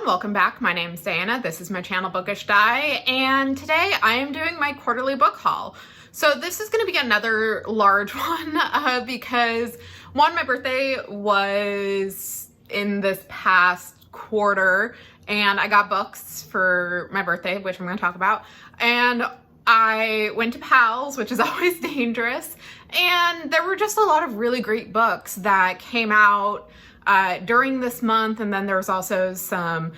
everyone, welcome back. My name is Diana, this is my channel Bookish Di, and today I am doing my quarterly book haul. So this is going to be another large one because one, my birthday was in this past quarter and I got books for my birthday, which I'm going to talk about, and I went to Pals, which is always dangerous, and there were just a lot of really great books that came out during this month, and then there was also some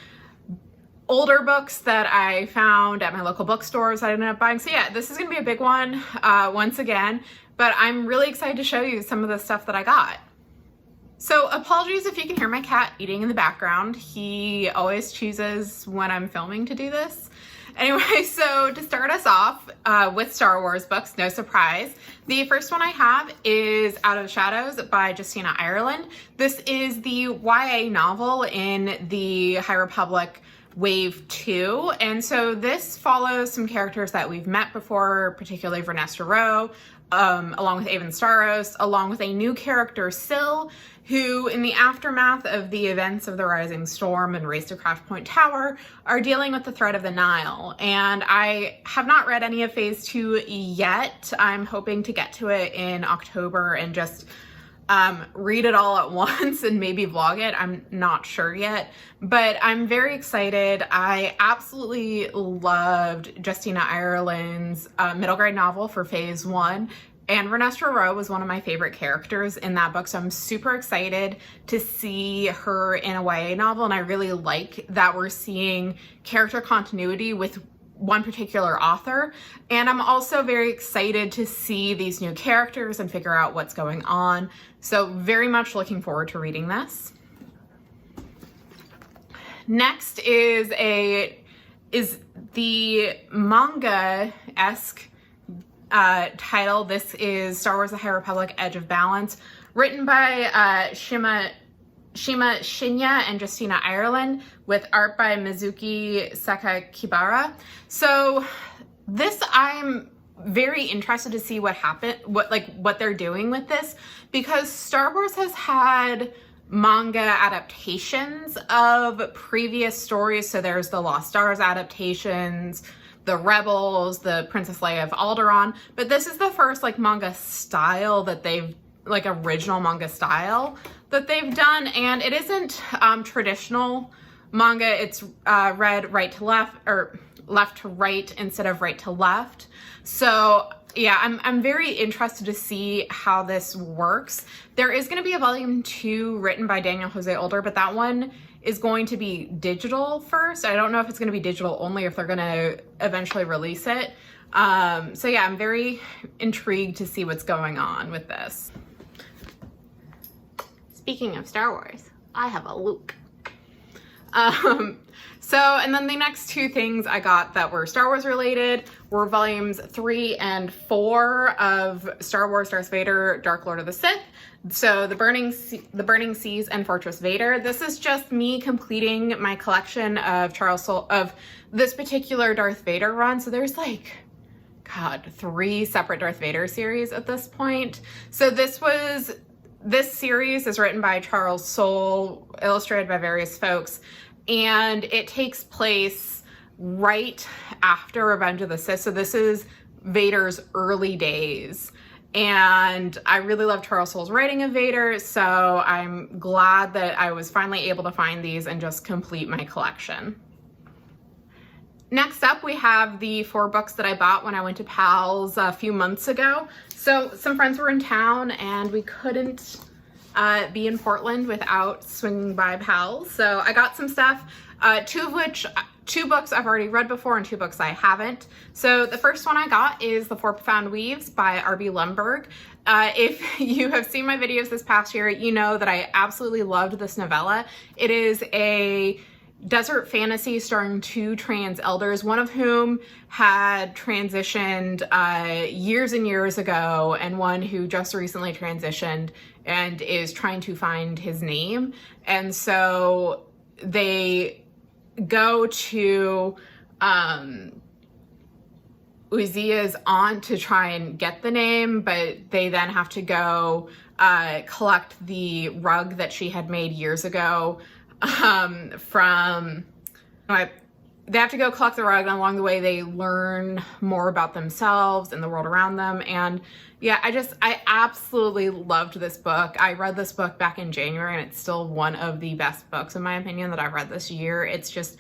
older books that I found at my local bookstores that I ended up buying. So yeah, this is gonna be a big one once again, but I'm really excited to show you some of the stuff that I got. So apologies if you can hear my cat eating in the background. He always chooses when I'm filming to do this. Anyway, so to start us off with Star Wars books, no surprise. The first one I have is Out of the Shadows by Justina Ireland. This is the YA novel in the High Republic Wave 2. And so this follows some characters that we've met before, particularly Vernestra Rowe, along with Avon Staros, along with a new character, Syl, who in the aftermath of the events of the Rising Storm and Race to Craft Point Tower are dealing with the threat of the Nile. And I have not read any of Phase 2 yet. I'm hoping to get to it in October and just read it all at once and maybe vlog it. I'm not sure yet, but I'm very excited. I absolutely loved Justina Ireland's middle grade novel for Phase 1. And Vernestra Rowe was one of my favorite characters in that book, so I'm super excited to see her in a YA novel, and I really like that we're seeing character continuity with one particular author. And I'm also very excited to see these new characters and figure out what's going on. So very much looking forward to reading this. Next is the manga-esque title. This is Star Wars: The High Republic Edge of Balance, written by Shima Shinya and Justina Ireland, with art by Mizuki Sakakibara. So this, I'm very interested to see what they're doing with this, because Star Wars has had manga adaptations of previous stories. So there's the Lost Stars adaptations, the Rebels, the Princess Leia of Alderaan, but this is the first manga style that they've, original manga style that they've done, and it isn't traditional manga. It's read right to left, or left to right instead of right to left. So yeah, I'm very interested to see how this works. There is going to be a volume 2 written by Daniel Jose Older, but that one is going to be digital first. I don't know if it's going to be digital only, if they're going to eventually release it. So yeah, I'm very intrigued to see what's going on with this. Speaking of Star Wars, I have a Luke. And then the next two things I got that were Star Wars related were volumes 3 and 4 of Star Wars Darth Vader, Dark Lord of the Sith. So the Burning Seas and Fortress Vader. This is just me completing my collection of of this particular Darth Vader run. So there's 3 separate Darth Vader series at this point. So this series is written by Charles Soule, illustrated by various folks, and it takes place right after Revenge of the Sith. So this is Vader's early days. And I really love Charles Soule's writing of Vader, so I'm glad that I was finally able to find these and just complete my collection. Next up, we have the 4 books that I bought when I went to Pals a few months ago. So some friends were in town and we couldn't be in Portland without swinging by Pals. So I got some stuff, 2 books I've already read before and 2 books I haven't. So the first one I got is The Four Profound Weaves by R.B. Lundberg. If you have seen my videos this past year, you know that I absolutely loved this novella. It is a desert fantasy starring 2 trans elders, one of whom had transitioned years and years ago, and one who just recently transitioned and is trying to find his name. And so they go to Uzia's aunt to try and get the name, but they then have to go collect the rug that she had made years ago from They have to go collect the rug, and along the way they learn more about themselves and the world around them. And yeah, I absolutely loved this book. I read this book back in January, and it's still one of the best books in my opinion that I've read this year. It's just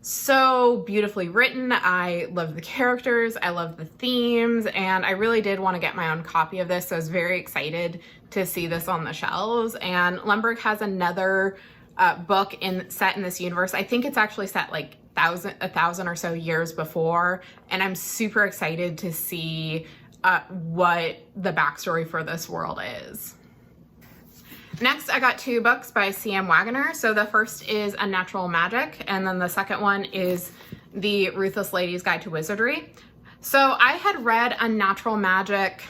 so beautifully written. I love the characters, I love the themes, and I really did want to get my own copy of this, so I was very excited to see this on the shelves. And Lemberg has another book set in this universe. I think it's actually set like a thousand or so years before, and I'm super excited to see what the backstory for this world is. Next, I got 2 books by C.M. Wagoner. So the first is Unnatural Magic, and then the second one is The Ruthless Lady's Guide to Wizardry. So I had read Unnatural Magic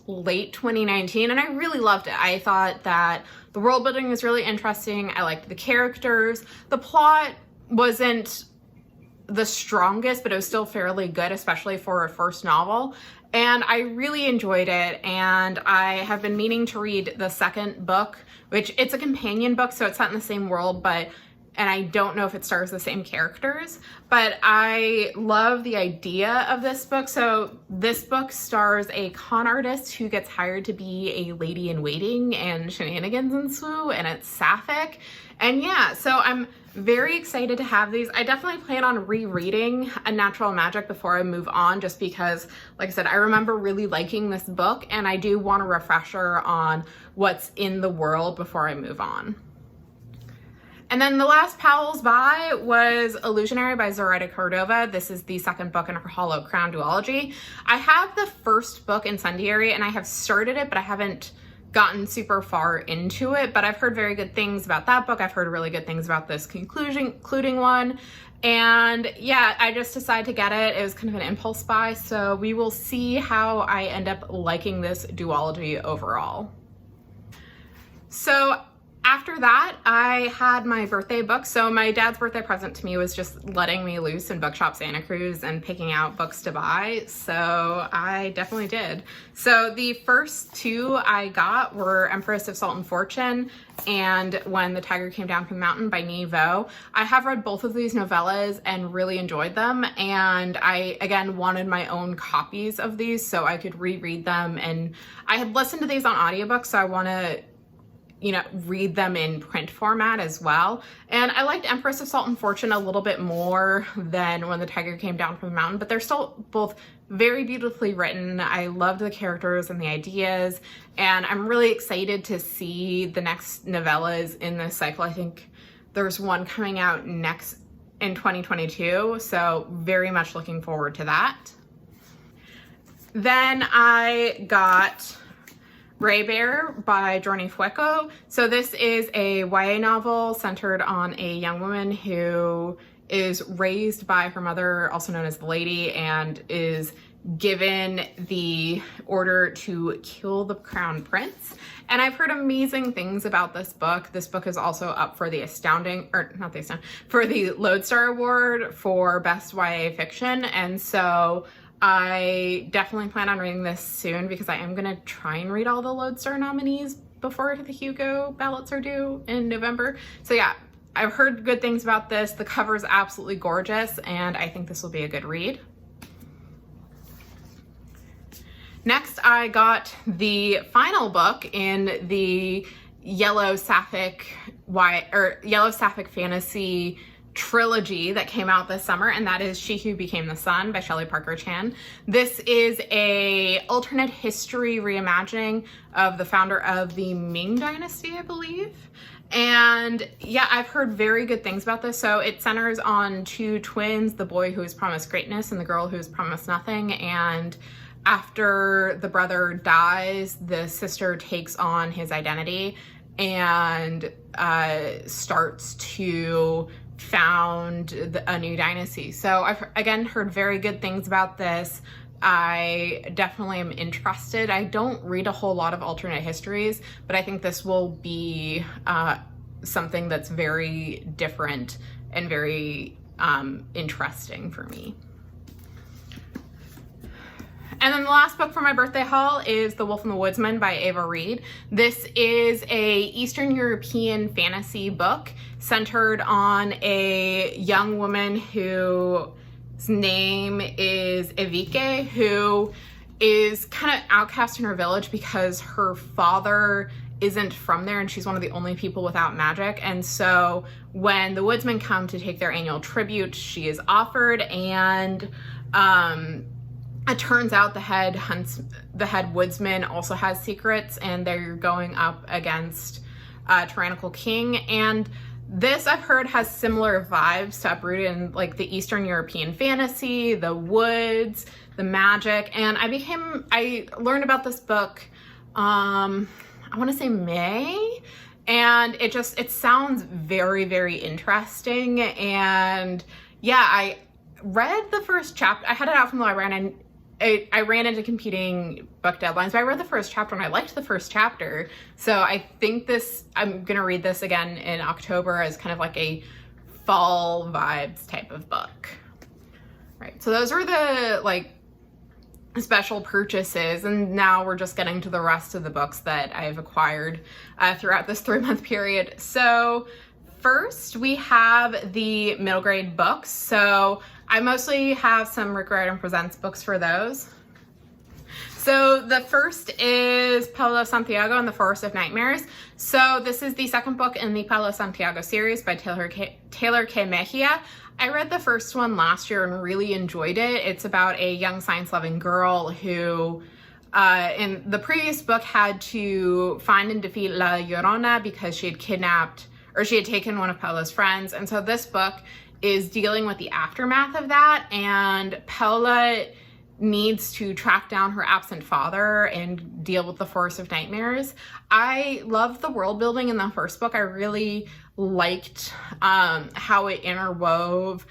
late 2019, and I really loved it. I thought that the world building was really interesting. I liked the characters. The plot wasn't the strongest, but it was still fairly good, especially for a first novel. And I really enjoyed it, and I have been meaning to read the second book, which it's a companion book, so it's set in the same world, and I don't know if it stars the same characters, but I love the idea of this book. So this book stars a con artist who gets hired to be a lady in waiting, and shenanigans ensue, and it's sapphic. And yeah, so I'm very excited to have these. I definitely plan on rereading Unnatural Magic before I move on, just because, like I said, I remember really liking this book, and I do want a refresher on what's in the world before I move on. And then the last Powell's buy was Illusionary by Zoraida Cordova. This is the second book in her Hollow Crown duology. I have the first book, Incendiary, and I have started it, but I haven't gotten super far into it, but I've heard very good things about that book. I've heard really good things about this concluding one. And yeah, I just decided to get it. It was kind of an impulse buy, so we will see how I end up liking this duology overall. So after that, I had my birthday book. So my dad's birthday present to me was just letting me loose in Bookshop Santa Cruz and picking out books to buy. So I definitely did. So the first 2 I got were Empress of Salt and Fortune and When the Tiger Came Down from the Mountain by Nhi Vo. I have read both of these novellas and really enjoyed them. And I, again, wanted my own copies of these so I could reread them. And I had listened to these on audiobooks, so I want to read them in print format as well. And I liked Empress of Salt and Fortune a little bit more than When the Tiger Came Down from the Mountain, but they're still both very beautifully written. I loved the characters and the ideas, and I'm really excited to see the next novellas in this cycle. I think there's one coming out next in 2022, so very much looking forward to that. Then I got Ray Bear by Jorni Fueco. So this is a YA novel centered on a young woman who is raised by her mother, also known as the Lady, and is given the order to kill the crown prince. And I've heard amazing things about this book. This book is also up for the for the Lodestar Award for Best YA Fiction. And so I definitely plan on reading this soon, because I am going to try and read all the Lodestar nominees before the Hugo ballots are due in November. So yeah, I've heard good things about this. The cover is absolutely gorgeous, and I think this will be a good read. Next, I got the final book in the Yellow Sapphic Fantasy trilogy that came out this summer, and that is She Who Became the Sun by Shelley Parker Chan. This is a alternate history reimagining of the founder of the Ming Dynasty, I believe. And yeah, I've heard very good things about this. So it centers on 2 twins, the boy who is promised greatness and the girl who is promised nothing. And after the brother dies, the sister takes on his identity and starts to found a new dynasty. So I've again heard very good things about this. I definitely am interested. I don't read a whole lot of alternate histories, but I think this will be something that's very different and very interesting for me. And then the last book for my birthday haul is The Wolf and the Woodsman by Ava Reid. This is a Eastern European fantasy book centered on a young woman whose name is Evike, who is kind of outcast in her village because her father isn't from there and she's one of the only people without magic. And so when the Woodsmen come to take their annual tribute, she is offered, and it turns out the head woodsman also has secrets, and they're going up against a tyrannical king. And this, I've heard, has similar vibes to Uprooted in like the Eastern European fantasy, the woods, the magic. And I learned about this book, I want to say May, and it sounds very, very interesting. And yeah, I read the first chapter. I had it out from the library, and I ran into competing book deadlines, but I read the first chapter and I liked the first chapter. So I think I'm gonna read this again in October as kind of like a fall vibes type of book. Right, so those are the like special purchases, and now we're just getting to the rest of the books that I've acquired throughout this 3-month period. So first we have the middle grade books. So I mostly have some Rick Riordan Presents books for those. So the first is Paulo, Santiago and the Forest of Nightmares. So this is the second book in the Paulo Santiago series by Taylor K. Mejia. I read the first one last year and really enjoyed it. It's about a young science-loving girl who in the previous book had to find and defeat La Llorona because she had kidnapped, or she had taken one of Paulo's friends. And so this book is dealing with the aftermath of that, and Paula needs to track down her absent father and deal with the Forest of Nightmares. I loved the world building in the first book. I really liked how it interwove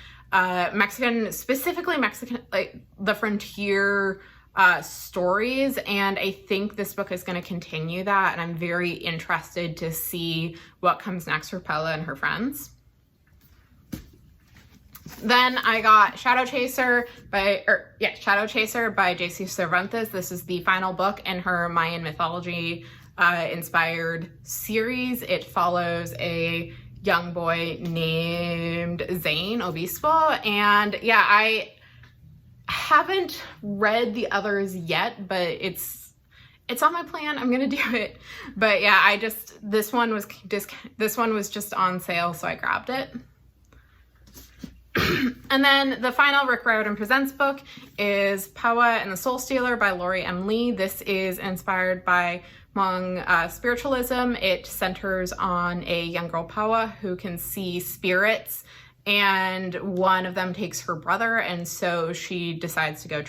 specifically Mexican, like the frontier stories, and I think this book is going to continue that, and I'm very interested to see what comes next for Paula and her friends. Then I got Shadow Chaser by J.C. Cervantes. This is the final book in her Mayan mythology inspired series. It follows a young boy named Zane Obispo, and yeah, I haven't read the others yet, but it's on my plan. I'm gonna do it. But yeah, this one was just on sale, so I grabbed it. And then the final Rick Riordan Presents book is Powa and the Soulstealer by Lori M. Lee. This is inspired by Hmong spiritualism. It centers on a young girl, Powa, who can see spirits, and one of them takes her brother, and so she decides to go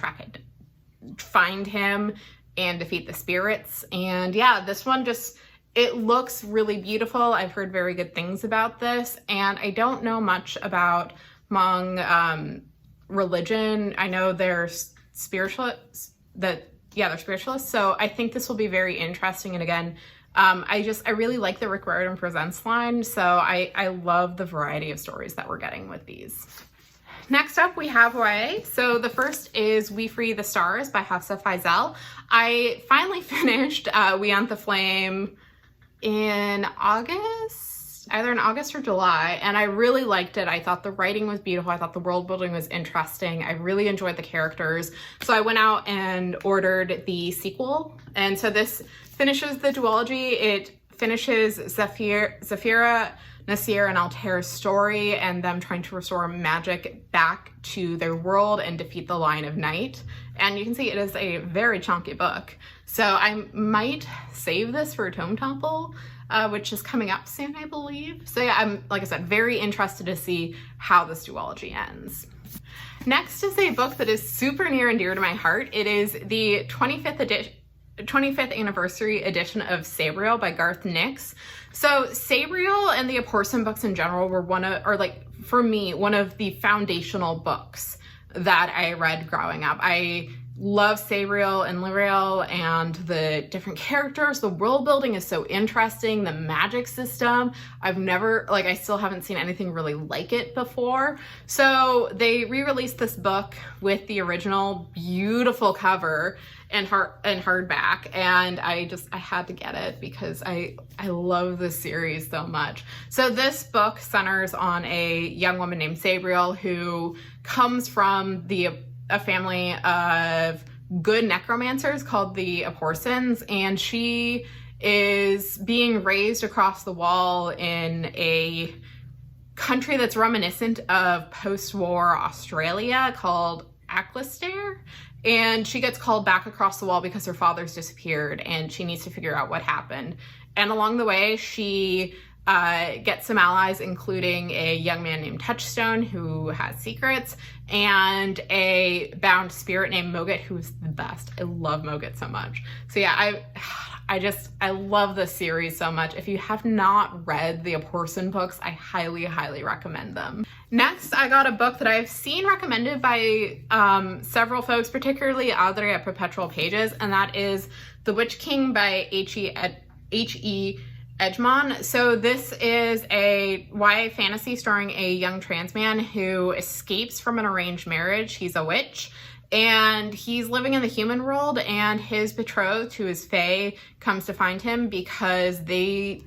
find him and defeat the spirits. And yeah, this one it looks really beautiful. I've heard very good things about this, and I don't know much about Hmong religion. I know they're spiritualists, they're spiritualists, so I think this will be very interesting. And again, I really like the Rick Riordan Presents line, so I love the variety of stories that we're getting with these. Next up, we have YA. So the first is We Free the Stars by Hafsa Faisal. I finally finished We Hunt the Flame in either in August or July, and I really liked it. I thought the writing was beautiful. I thought the world building was interesting. I really enjoyed the characters. So I went out and ordered the sequel. And so this finishes the duology. It finishes Zafira, Nasir, and Altair's story and them trying to restore magic back to their world and defeat the Lion of Night. And you can see it is a very chunky book. So I might save this for Tome Topple, which is coming up soon, I believe. So yeah, I'm, like I said, very interested to see how this duology ends. Next is a book that is super near and dear to my heart. It is the 25th anniversary edition of Sabriel by Garth Nix. So Sabriel and the Aporson books in general were for me, one of the foundational books that I read growing up. I love Sabriel and Liriel and the different characters. The world building is so interesting. The magic system, I still haven't seen anything really like it before. So they re-released this book with the original beautiful cover and hardback, and I had to get it because I love this series so much. So this book centers on a young woman named Sabriel who comes from a family of good necromancers called the Aporsons, and she is being raised across the wall in a country that's reminiscent of post-war Australia called Aclister. And she gets called back across the wall because her father's disappeared and she needs to figure out what happened. And along the way, she gets some allies, including a young man named Touchstone who has secrets, and a bound spirit named Mogit, who's the best. I love Mogit so much. So yeah, I love this series so much. If you have not read the Aporson books, I highly, highly recommend them. Next, I got a book that I've seen recommended by several folks, particularly Audrey at Perpetual Pages, and that is The Witch King by H.E. Edgemon. So this is a YA fantasy starring a young trans man who escapes from an arranged marriage. He's a witch and he's living in the human world, and his betrothed, who is Faye, comes to find him because there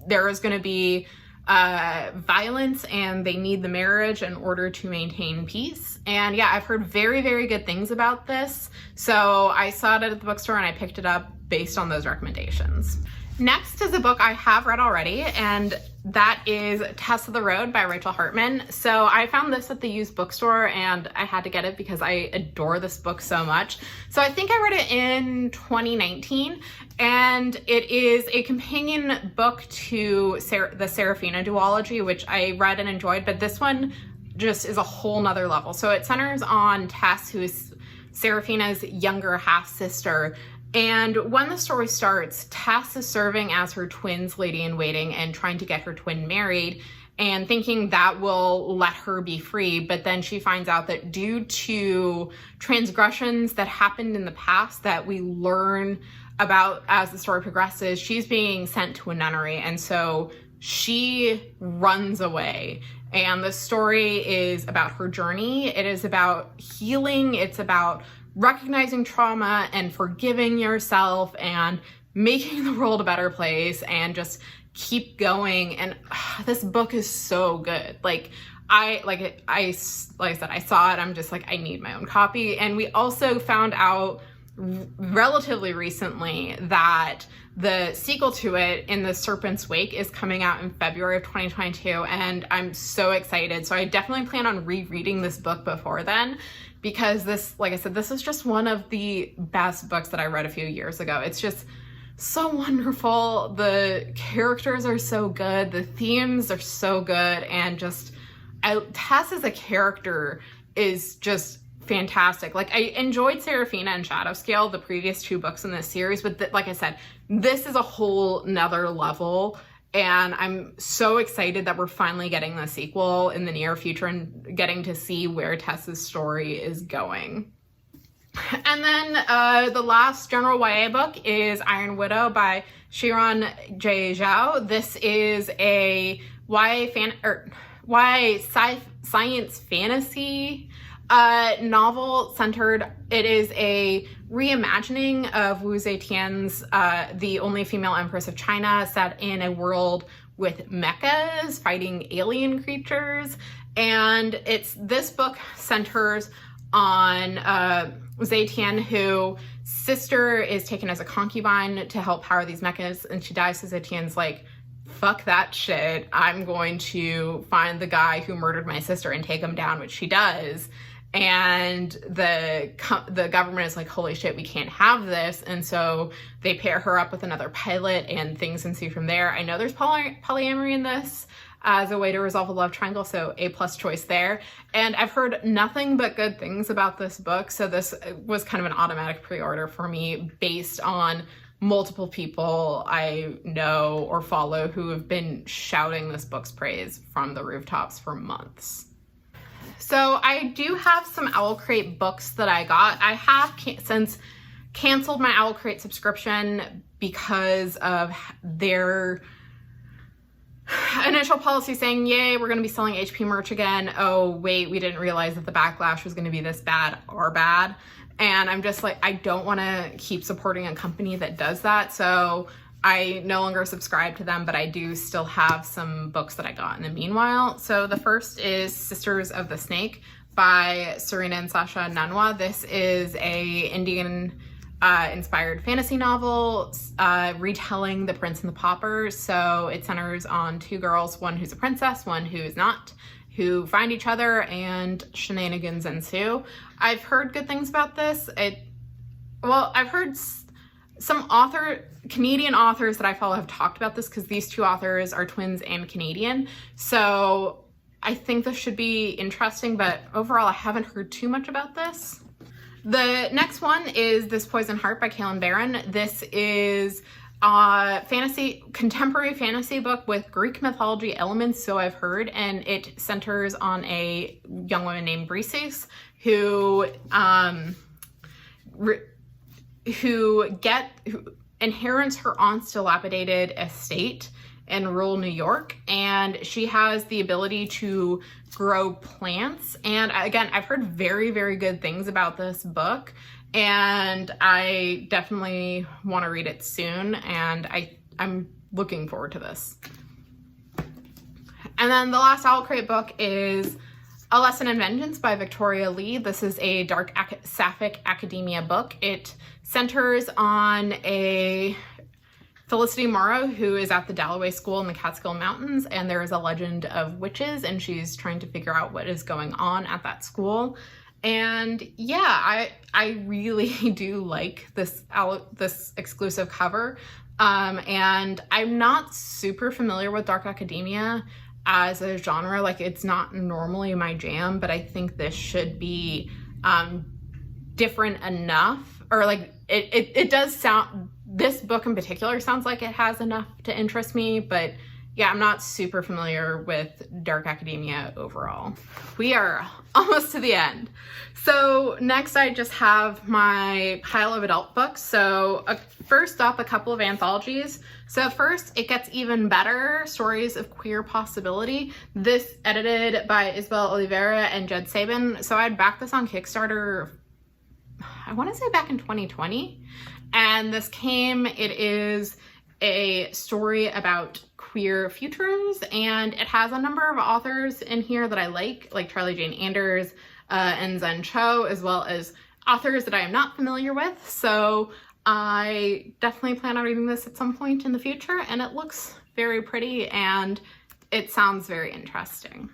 is going to be violence and they need the marriage in order to maintain peace. And yeah, I've heard very, very good things about this. So I saw it at the bookstore and I picked it up based on those recommendations. Next is a book I have read already, and that is Tess of the Road by Rachel Hartman. So I found this at the used bookstore and I had to get it because I adore this book so much. So I think I read it in 2019, and it is a companion book to the Serafina duology, which I read and enjoyed, but this one just is a whole nother level. So it centers on Tess, who is Serafina's younger half-sister. And when the story starts, Tess is serving as her twin's lady-in-waiting and trying to get her twin married and thinking that will let her be free. But then she finds out that due to transgressions that happened in the past that we learn about as the story progresses, she's being sent to a nunnery. And so she runs away. And the story is about her journey. It is about healing. It's about recognizing trauma and forgiving yourself and making the world a better place and just keep going. And this book is so good. Like I said, I saw it. I'm just like, I need my own copy. And we also found out relatively recently that the sequel to it, In the Serpent's Wake, is coming out in February of 2022, and I'm so excited. So I definitely plan on rereading this book before then, because this, like I said, this is just one of the best books that I read a few years ago. It's just so wonderful. The characters are so good. The themes are so good. And just, Tess as a character is just fantastic. Like, I enjoyed Serafina and Shadowscale, the previous two books in this series, but like I said, this is a whole nother level. And I'm so excited that we're finally getting the sequel in the near future and getting to see where Tess's story is going. And then the last general YA book is Iron Widow by Shiran J. Zhao. This is a YA science fantasy novel centered. It is a reimagining of Wu Zetian's The Only Female Empress of China, set in a world with mechas fighting alien creatures. And this book centers on Zetian, whose sister is taken as a concubine to help power these mechas, and she dies. So Zetian's like, fuck that shit, I'm going to find the guy who murdered my sister and take him down, which she does. And the government is like, holy shit, we can't have this. And so they pair her up with another pilot and things ensue from there. I know there's polyamory in this as a way to resolve a love triangle, so A+ choice there. And I've heard nothing but good things about this book, so this was kind of an automatic pre-order for me based on multiple people I know or follow who have been shouting this book's praise from the rooftops for months. So I do have some Owl Crate books that I got. I have since canceled my Owl Crate subscription because of their initial policy saying, yay, we're going to be selling HP merch again. Oh, wait, we didn't realize that the backlash was going to be this bad or bad. And I'm just like, I don't want to keep supporting a company that does that. So I no longer subscribe to them, but I do still have some books that I got in the meanwhile. So the first is Sisters of the Snake by Serena and Sasha Nanwa. This is a Indian inspired fantasy novel retelling The Prince and the Pauper. So it centers on two girls, one who's a princess, one who is not, who find each other and shenanigans ensue. I've heard good things about this. I've heard some Canadian authors that I follow have talked about this because these two authors are twins and Canadian. So I think this should be interesting, but overall I haven't heard too much about this. The next one is This Poison Heart by Kailyn Barron. This is a contemporary fantasy book with Greek mythology elements, so I've heard, and it centers on a young woman named Briseis who inherits her aunt's dilapidated estate in rural New York, and she has the ability to grow plants. And again, I've heard very, very good things about this book, and I definitely want to read it soon, and I'm looking forward to this. And then the last Owl Crate book is A Lesson in Vengeance by Victoria Lee. This is a dark sapphic academia book. It centers on a Felicity Morrow who is at the Dalloway School in the Catskill Mountains, and there is a legend of witches, and she's trying to figure out what is going on at that school. And yeah, I really do like this exclusive cover. And I'm not super familiar with dark academia as a genre. Like, it's not normally my jam, but I think this should be different enough, or like it does sound, this book in particular sounds like it has enough to interest me, but yeah, I'm not super familiar with dark academia overall. We are almost to the end. So next I just have my pile of adult books. So first up, a couple of anthologies. So first, It Gets Even Better, Stories of Queer Possibility. This edited by Isabel Oliveira and Jed Sabin. So I'd backed this on Kickstarter, I want to say back in 2020. And this came, it is a story about queer futures, and it has a number of authors in here that I like Charlie Jane Anders and Zen Cho, as well as authors that I am not familiar with. So I definitely plan on reading this at some point in the future, and it looks very pretty and it sounds very interesting.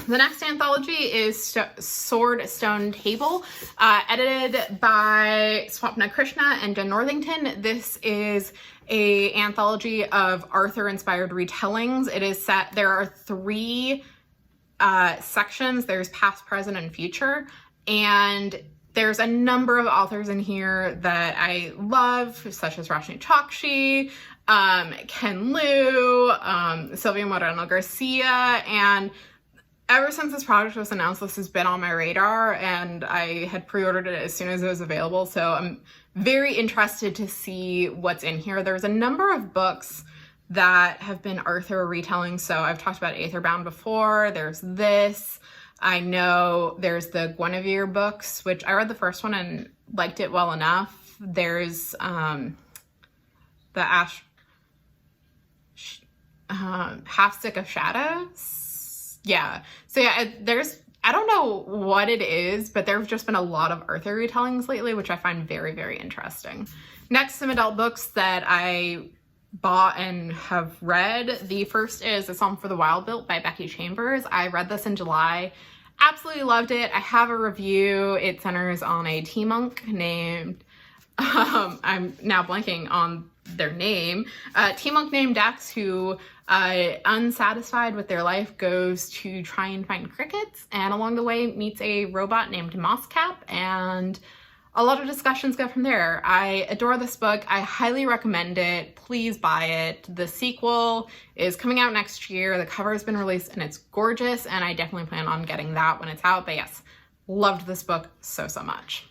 The next anthology is Sword Stone Table, edited by Swapna Krishna and Jen Northington. This is an anthology of Arthur-inspired retellings. It is set, there are 3 sections. There's past, present, and future. And there's a number of authors in here that I love, such as Roshni Chokshi, Ken Liu, Sylvia Moreno Garcia, and ever since this project was announced, this has been on my radar, and I had pre-ordered it as soon as it was available, so I'm very interested to see what's in here. There's a number of books that have been Arthur retellings, so I've talked about Aetherbound before. There's this. I know there's the Guinevere books, which I read the first one and liked it well enough. There's the Half Stick of Shadows. Yeah, so yeah, I don't know what it is, but there have just been a lot of Arthur retellings lately, which I find very, very interesting. Next, some adult books that I bought and have read. The first is A Psalm for the Wild Built by Becky Chambers. I read this in July. Absolutely loved it. I have a review. It centers on a tea monk named, I'm now blanking on their name, tea monk named Dax, who unsatisfied with their life goes to try and find crickets, and along the way meets a robot named Mosscap, and a lot of discussions go from there. I adore this book. I highly recommend it. Please buy it. The sequel is coming out next year. The cover has been released and it's gorgeous, and I definitely plan on getting that when it's out. But yes, loved this book so much.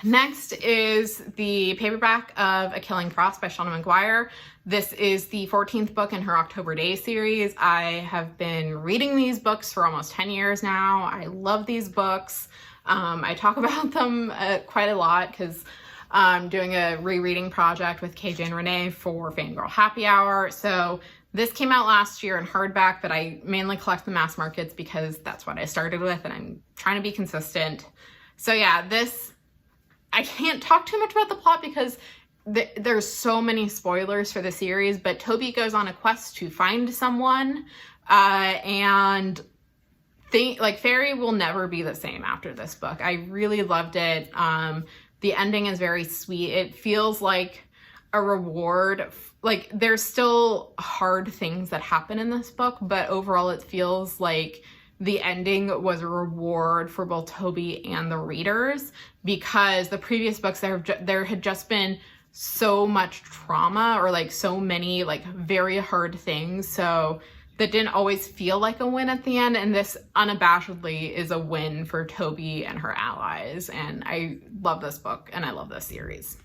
Next is the paperback of A Killing Frost by Shauna McGuire. This is the 14th book in her October Days series. I have been reading these books for almost 10 years now. I love these books. I talk about them quite a lot because I'm doing a rereading project with KJ and Renee for Fangirl Happy Hour. So this came out last year in hardback, but I mainly collect the mass markets because that's what I started with and I'm trying to be consistent. So yeah, I can't talk too much about the plot because there's so many spoilers for the series, but Toby goes on a quest to find someone, and Fairy will never be the same after this book. I really loved it. The ending is very sweet. It feels like a reward. Like, there's still hard things that happen in this book, but overall it feels like the ending was a reward for both Toby and the readers, because the previous books there had just been so much trauma, or like so many like very hard things, so that didn't always feel like a win at the end, and this unabashedly is a win for Toby and her allies, and I love this book and I love this series.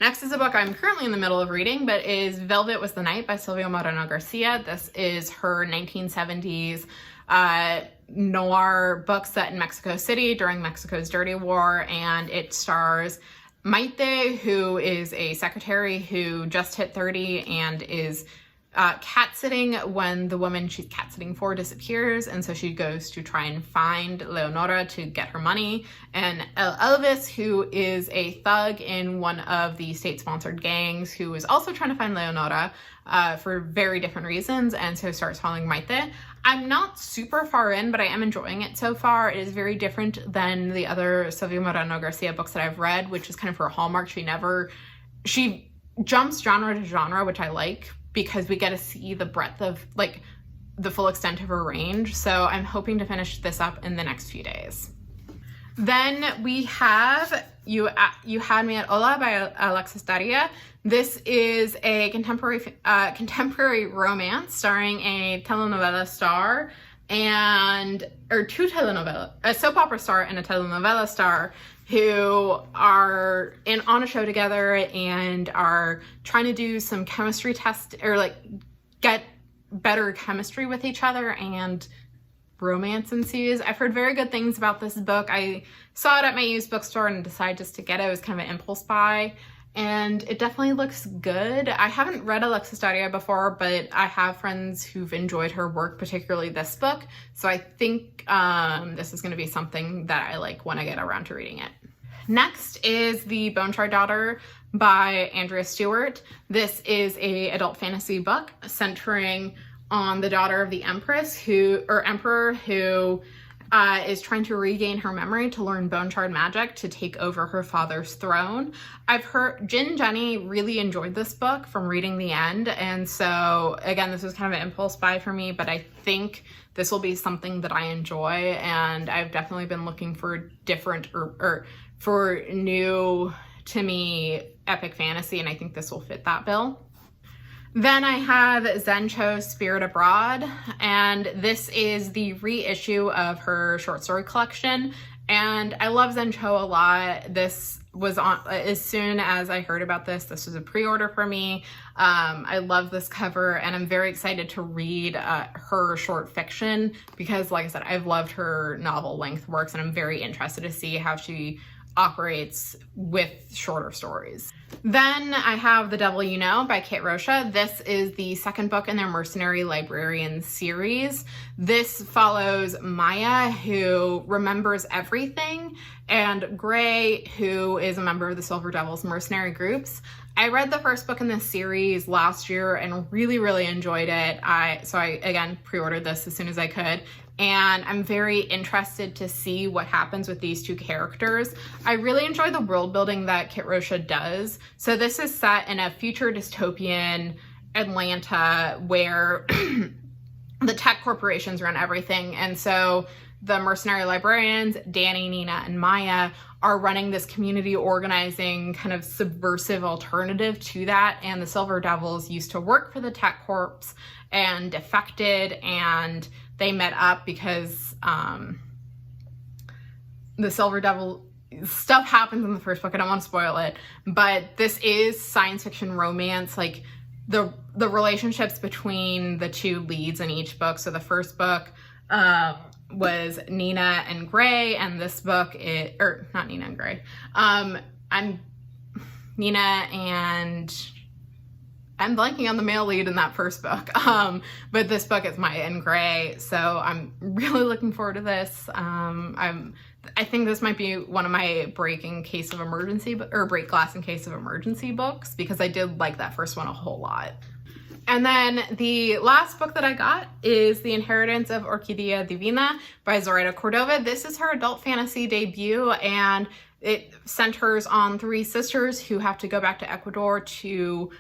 Next is a book I'm currently in the middle of reading, but is Velvet Was the Night by Silvia Moreno Garcia. This is her 1970s noir book set in Mexico City during Mexico's Dirty War, and it stars Maite, who is a secretary who just hit 30 and is cat sitting when the woman she's cat sitting for disappears, and so she goes to try and find Leonora to get her money. And Elvis, who is a thug in one of the state-sponsored gangs, who is also trying to find Leonora for very different reasons, and so starts following Maite. I'm not super far in, but I am enjoying it so far. It is very different than the other Silvia Moreno Garcia books that I've read, which is kind of her hallmark. She jumps genre to genre, which I like, because we get to see the breadth of, like, the full extent of her range. So I'm hoping to finish this up in the next few days. Then we have You Had Me at Hola by Alexis Daria. This is a contemporary romance starring a telenovela star a soap opera star and a telenovela star who are on a show together and are trying to do some chemistry test, or like get better chemistry with each other, and romance ensues. I've heard very good things about this book. I saw it at my used bookstore and decided just to get it. It was kind of an impulse buy, and it definitely looks good. I haven't read Alexis Daria before, but I have friends who've enjoyed her work, particularly this book, so I think this is going to be something that I like when I get around to reading it. Next is The Bone Shard Daughter by Andrea Stewart. This is an adult fantasy book centering on the daughter of the emperor who is trying to regain her memory to learn bone shard magic to take over her father's throne. I've heard Jenny really enjoyed this book from reading the end, and so again, this was kind of an impulse buy for me, but I think this will be something that I enjoy, and I've definitely been looking for different or for new to me epic fantasy, and I think this will fit that bill. Then I have Zencho's Spirit Abroad, and this is the reissue of her short story collection, and I love Zencho a lot. This was on, as soon as I heard about this was a pre-order for me. I love this cover, and I'm very excited to read her short fiction because, like I said, I've loved her novel length works, and I'm very interested to see how she operates with shorter stories. Then I have The Devil You Know by Kate Rocha. This is the second book in their Mercenary Librarian series. This follows Maya, who remembers everything, and Gray, who is a member of the Silver Devils mercenary groups. I read the first book in this series last year and really enjoyed it. So I again pre-ordered this as soon as I could, and I'm very interested to see what happens with these two characters. I really enjoy the world building that Kit Rocha does. So this is set in a future dystopian Atlanta where the tech corporations run everything, and so the mercenary librarians, Danny, Nina, and Maya, are running this community organizing kind of subversive alternative to that. And the Silver Devils used to work for the Tech Corps and defected, and they met up because the Silver Devil stuff happens in the first book. I don't want to spoil it, but this is science fiction romance, like the relationships between the two leads in each book. So the first book was Nina and Gray, and this book is, or not Nina and Gray. Nina and I'm blanking on the male lead in that first book. But this book is Maya and Gray, so I'm really looking forward to this. I think this might be one of my break glass in case of emergency books, because I did like that first one a whole lot. And then the last book that I got is The Inheritance of Orchidia Divina by Zoraida Cordova. This is her adult fantasy debut, and it centers on 3 sisters who have to go back to Ecuador to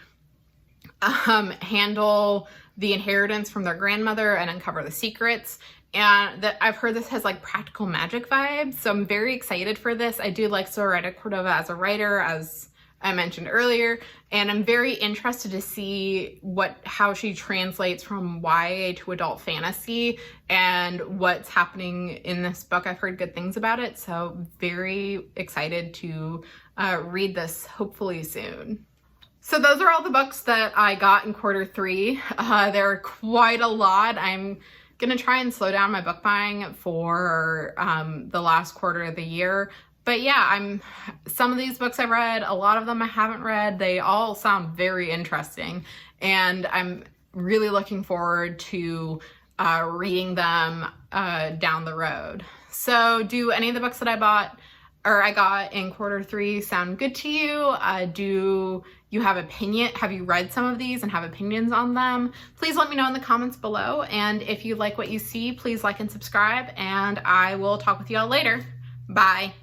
handle the inheritance from their grandmother and uncover the secrets. And I've heard this has like practical magic vibes, so I'm very excited for this. I do like Zoraida Cordova as a writer, as I mentioned earlier, and I'm very interested to see how she translates from YA to adult fantasy and what's happening in this book. I've heard good things about it, so very excited to read this hopefully soon. So those are all the books that I got in quarter 3. There are quite a lot. I'm gonna try and slow down my book buying for the last quarter of the year. But yeah, some of these books I've read, a lot of them I haven't read. They all sound very interesting, and I'm really looking forward to reading them down the road. So do any of the books that I got in quarter 3 sound good to you? Do you have have you read some of these and have opinions on them? Please let me know in the comments below. And if you like what you see, please like and subscribe, and I will talk with you all later. Bye.